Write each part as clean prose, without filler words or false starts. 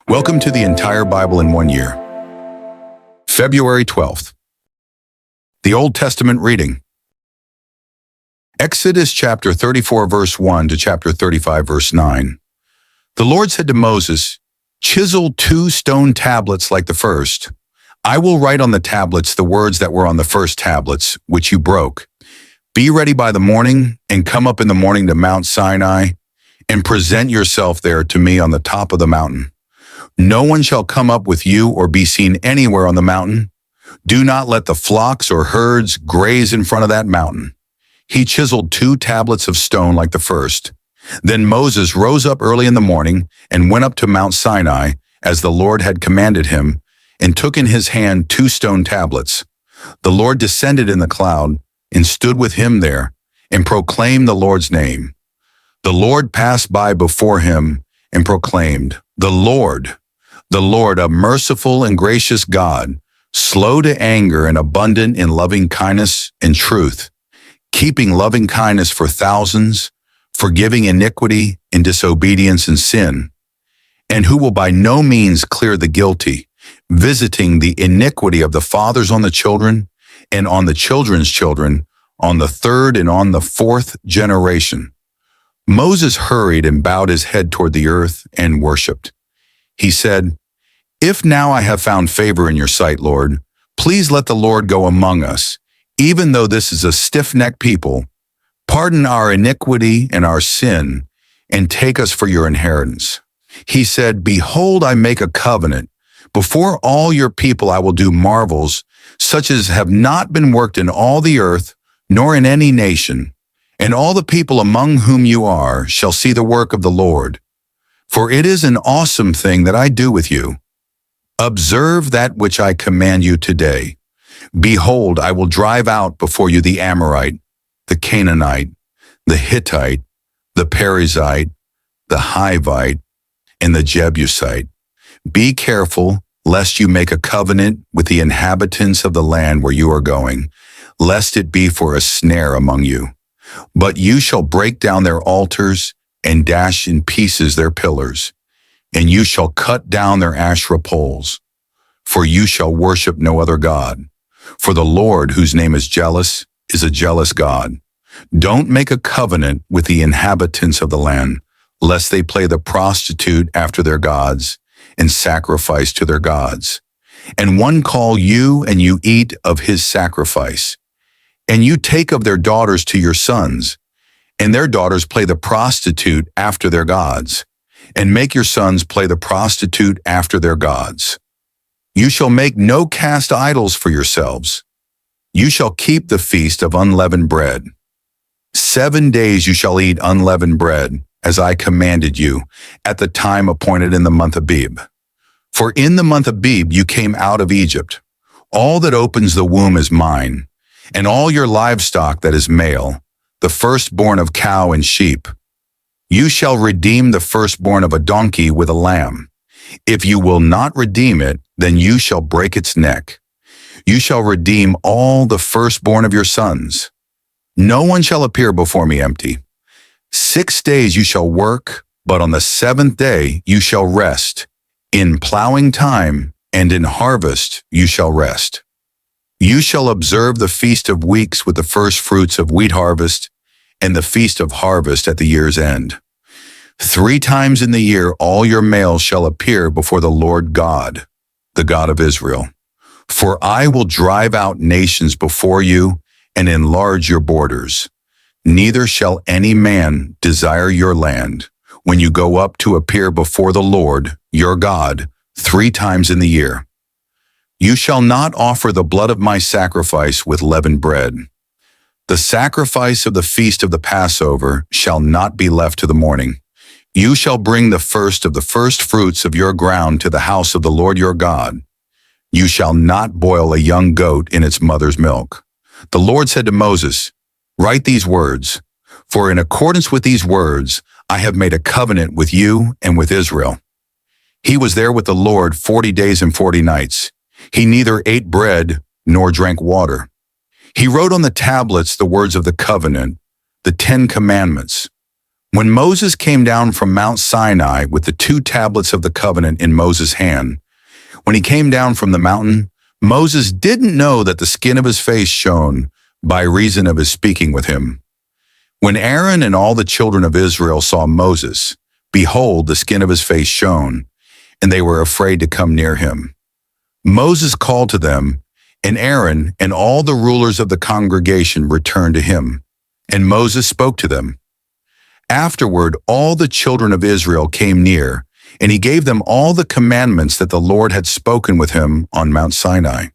Welcome to the entire Bible in 1 year. February 12th. The Old Testament reading. Exodus chapter 34 verse 1 to chapter 35 verse 9. The Lord said to Moses, "Chisel 2 stone tablets like the first. I will write on the tablets the words that were on the first tablets, which you broke. Be ready by the morning, and come up in the morning to Mount Sinai, and present yourself there to me on the top of the mountain. No one shall come up with you or be seen anywhere on the mountain. Do not let the flocks or herds graze in front of that mountain." He chiseled 2 tablets of stone like the first. Then Moses rose up early in the morning and went up to Mount Sinai, as the Lord had commanded him, and took in his hand 2 stone tablets. The Lord descended in the cloud and stood with him there, and proclaimed the Lord's name. The Lord passed by before him and proclaimed, the Lord, a merciful and gracious God, slow to anger and abundant in loving kindness and truth, keeping loving kindness for thousands, forgiving iniquity and disobedience and sin, and who will by no means clear the guilty, visiting the iniquity of the fathers on the children and on the children's children, on the 3rd and on the 4th generation. Moses hurried and bowed his head toward the earth and worshipped. He said, "If now I have found favor in your sight, Lord, please let the Lord go among us, even though this is a stiff-necked people. Pardon our iniquity and our sin, and take us for your inheritance." He said, "Behold, I make a covenant. Before all your people I will do marvels, such as have not been worked in all the earth, nor in any nation. And all the people among whom you are shall see the work of the Lord. For it is an awesome thing that I do with you. Observe that which I command you today. Behold, I will drive out before you the Amorite, the Canaanite, the Hittite, the Perizzite, the Hivite, and the Jebusite. Be careful, lest you make a covenant with the inhabitants of the land where you are going, lest it be for a snare among you. But you shall break down their altars and dash in pieces their pillars, and you shall cut down their Asherah poles. For you shall worship no other God. For the Lord, whose name is jealous, is a jealous God. Don't make a covenant with the inhabitants of the land, lest they play the prostitute after their gods and sacrifice to their gods. And one call you, and you eat of his sacrifice. And you take of their daughters to your sons, and their daughters play the prostitute after their gods, and make your sons play the prostitute after their gods. You shall make no cast idols for yourselves. You shall keep the feast of unleavened bread. 7 days you shall eat unleavened bread, as I commanded you, at the time appointed in the month of Abib. For in the month of Abib you came out of Egypt. All that opens the womb is mine, and all your livestock that is male, the firstborn of cow and sheep. You shall redeem the firstborn of a donkey with a lamb. If you will not redeem it, then you shall break its neck. You shall redeem all the firstborn of your sons. No one shall appear before me empty. 6 days you shall work, but on the 7th day you shall rest. In plowing time and in harvest you shall rest. You shall observe the Feast of Weeks with the first fruits of wheat harvest, and the Feast of Harvest at the year's end. 3 times in the year all your males shall appear before the Lord God, the God of Israel. For I will drive out nations before you and enlarge your borders. Neither shall any man desire your land when you go up to appear before the Lord, your God, 3 times in the year. You shall not offer the blood of my sacrifice with leavened bread. The sacrifice of the feast of the Passover shall not be left to the morning. You shall bring the first of the first fruits of your ground to the house of the Lord your God. You shall not boil a young goat in its mother's milk. The Lord said to Moses, "Write these words, for in accordance with these words I have made a covenant with you and with Israel." He was there with the Lord 40 days and 40 nights. He neither ate bread nor drank water. He wrote on the tablets the words of the covenant, the 10 Commandments. When Moses came down from Mount Sinai with the 2 tablets of the covenant in Moses' hand, when he came down from the mountain, Moses didn't know that the skin of his face shone by reason of his speaking with him. When Aaron and all the children of Israel saw Moses, behold, the skin of his face shone, and they were afraid to come near him. Moses called to them, and Aaron and all the rulers of the congregation returned to him, and Moses spoke to them. Afterward, all the children of Israel came near, and he gave them all the commandments that the Lord had spoken with him on Mount Sinai.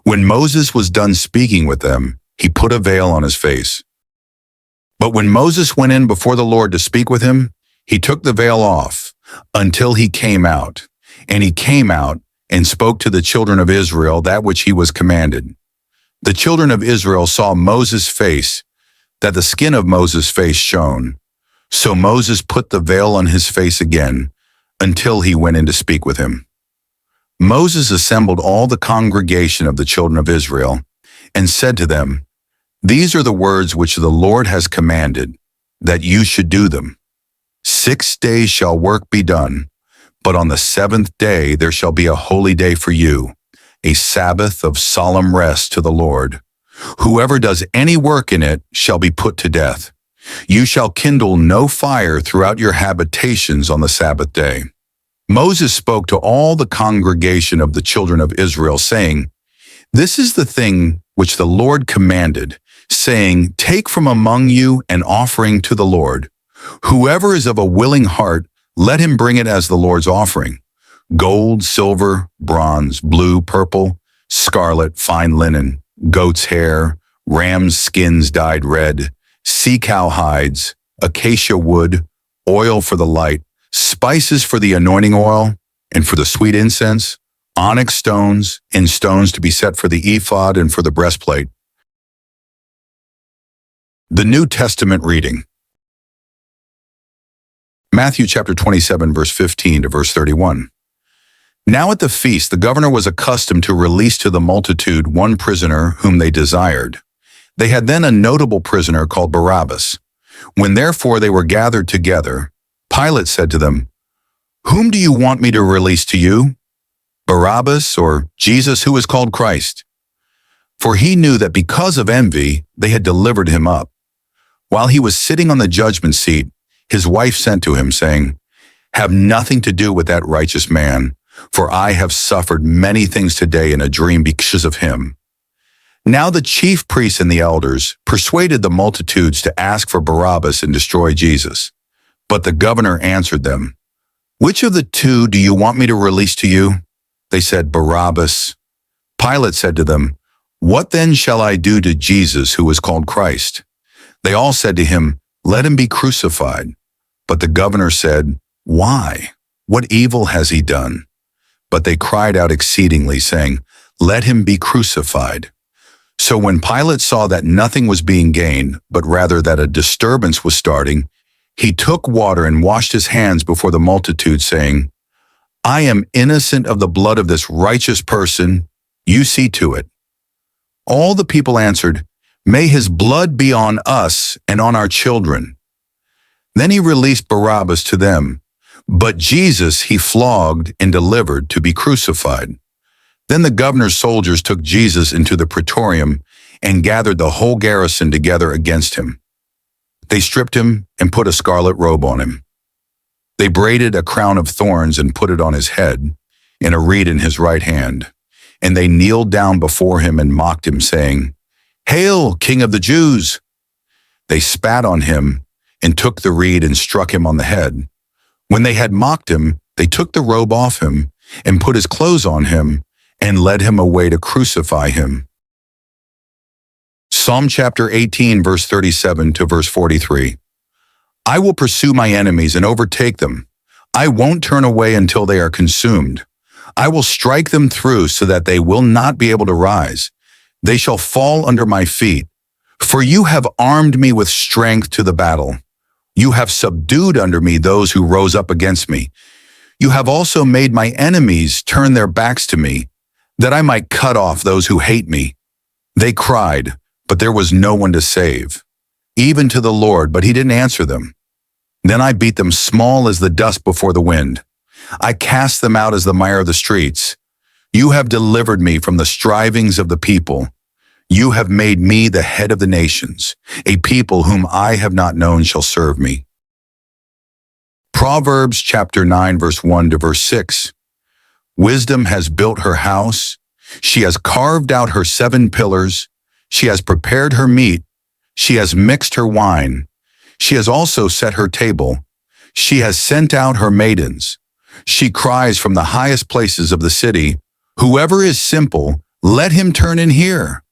When Moses was done speaking with them, he put a veil on his face. But when Moses went in before the Lord to speak with him, he took the veil off until he came out. And he came out and spoke to the children of Israel that which he was commanded. The children of Israel saw Moses' face, that the skin of Moses' face shone. So Moses put the veil on his face again until he went in to speak with him. Moses assembled all the congregation of the children of Israel and said to them, "These are the words which the Lord has commanded, that you should do them. 6 days shall work be done, but on the 7th day there shall be a holy day for you, a Sabbath of solemn rest to the Lord. Whoever does any work in it shall be put to death. You shall kindle no fire throughout your habitations on the Sabbath day." Moses spoke to all the congregation of the children of Israel, saying, "This is the thing which the Lord commanded, saying, Take from among you an offering to the Lord. Whoever is of a willing heart, let him bring it as the Lord's offering: gold, silver, bronze, blue, purple, scarlet, fine linen, goat's hair, ram's skins dyed red, sea-cow hides, acacia wood, oil for the light, spices for the anointing oil, and for the sweet incense, onyx stones, and stones to be set for the ephod and for the breastplate." The New Testament reading. Matthew chapter 27, verse 15 to verse 31. Now at the feast, the governor was accustomed to release to the multitude one prisoner whom they desired. They had then a notable prisoner called Barabbas. When therefore they were gathered together, Pilate said to them, "Whom do you want me to release to you? Barabbas or Jesus, who is called Christ?" For he knew that because of envy they had delivered him up. While he was sitting on the judgment seat, his wife sent to him, saying, "Have nothing to do with that righteous man, for I have suffered many things today in a dream because of him." Now the chief priests and the elders persuaded the multitudes to ask for Barabbas and destroy Jesus. But the governor answered them, "Which of the 2 do you want me to release to you?" They said, "Barabbas." Pilate said to them, "What then shall I do to Jesus, who is called Christ?" They all said to him, "Let him be crucified." But the governor said, "Why? What evil has he done?" But they cried out exceedingly, saying, "Let him be crucified." So when Pilate saw that nothing was being gained, but rather that a disturbance was starting, he took water and washed his hands before the multitude, saying, "I am innocent of the blood of this righteous person. You see to it." All the people answered, "May his blood be on us and on our children." Then he released Barabbas to them, but Jesus he flogged and delivered to be crucified. Then the governor's soldiers took Jesus into the praetorium and gathered the whole garrison together against him. They stripped him and put a scarlet robe on him. They braided a crown of thorns and put it on his head, and a reed in his right hand. And they kneeled down before him and mocked him, saying, "Hail, King of the Jews!" They spat on him and took the reed and struck him on the head. When they had mocked him, they took the robe off him and put his clothes on him and led him away to crucify him. Psalm chapter 18, verse 37 to verse 43. I will pursue my enemies and overtake them. I won't turn away until they are consumed. I will strike them through so that they will not be able to rise. They shall fall under my feet. For you have armed me with strength to the battle. You have subdued under me those who rose up against me. You have also made my enemies turn their backs to me, that I might cut off those who hate me. They cried, but there was no one to save, even to the Lord, but he didn't answer them. Then I beat them small as the dust before the wind. I cast them out as the mire of the streets. You have delivered me from the strivings of the people. You have made me the head of the nations. A people whom I have not known shall serve me. Proverbs chapter 9, verse 1 to verse 6. Wisdom has built her house. She has carved out her 7 pillars. She has prepared her meat. She has mixed her wine. She has also set her table. She has sent out her maidens. She cries from the highest places of the city, "Whoever is simple, let him turn and hear."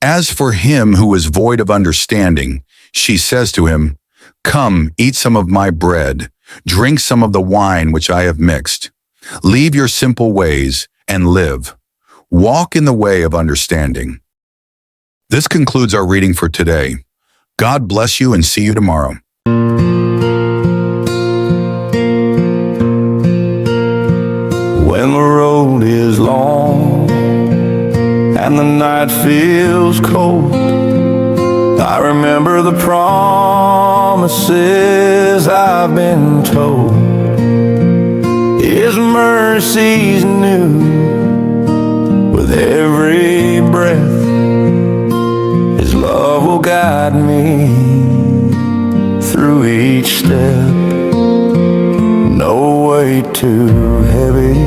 As for him who is void of understanding, she says to him, "Come, eat some of my bread, drink some of the wine which I have mixed. Leave your simple ways and live. Walk in the way of understanding." This concludes our reading for today. God bless you and see you tomorrow. When the road is long and the night feels cold, I remember the promises I've been told. His mercy's new with every breath. His love will guide me through each step. No weight too heavy,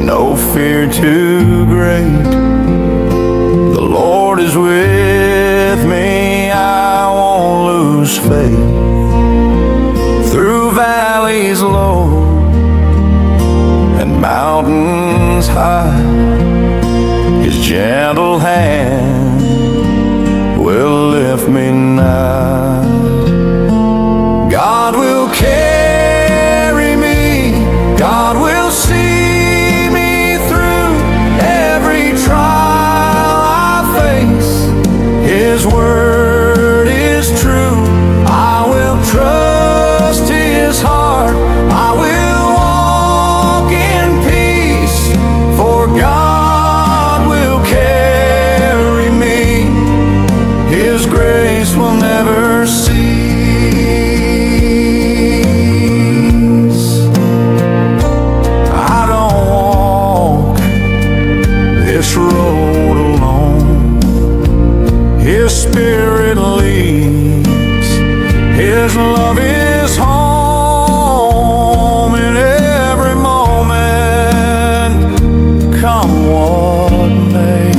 no fear too great. The Lord is with me, I won't lose faith. Through valleys low and mountains high, His gentle hand will lift me nigh. God will carry me, God will see me through every trial I face. His word is true, I will trust His heart, I will walk in peace, for God will carry me. His grace will never cease. I don't walk this road alone. His Spirit leads, His love is home in every moment. Come what may,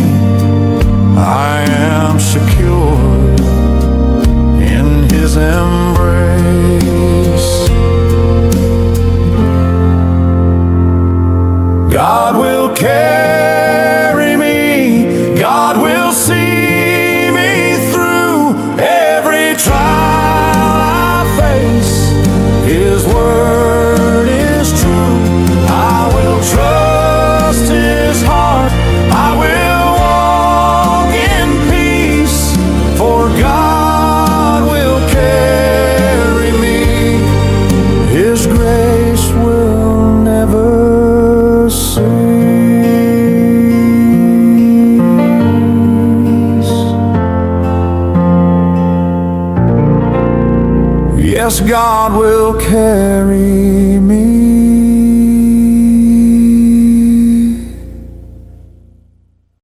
I am secure in His embrace. God will carry me, God will see me through every trial I face. His word is true, I will trust His heart, I will walk in peace, for God will carry me. His grace will never cease. Yes, God will carry me.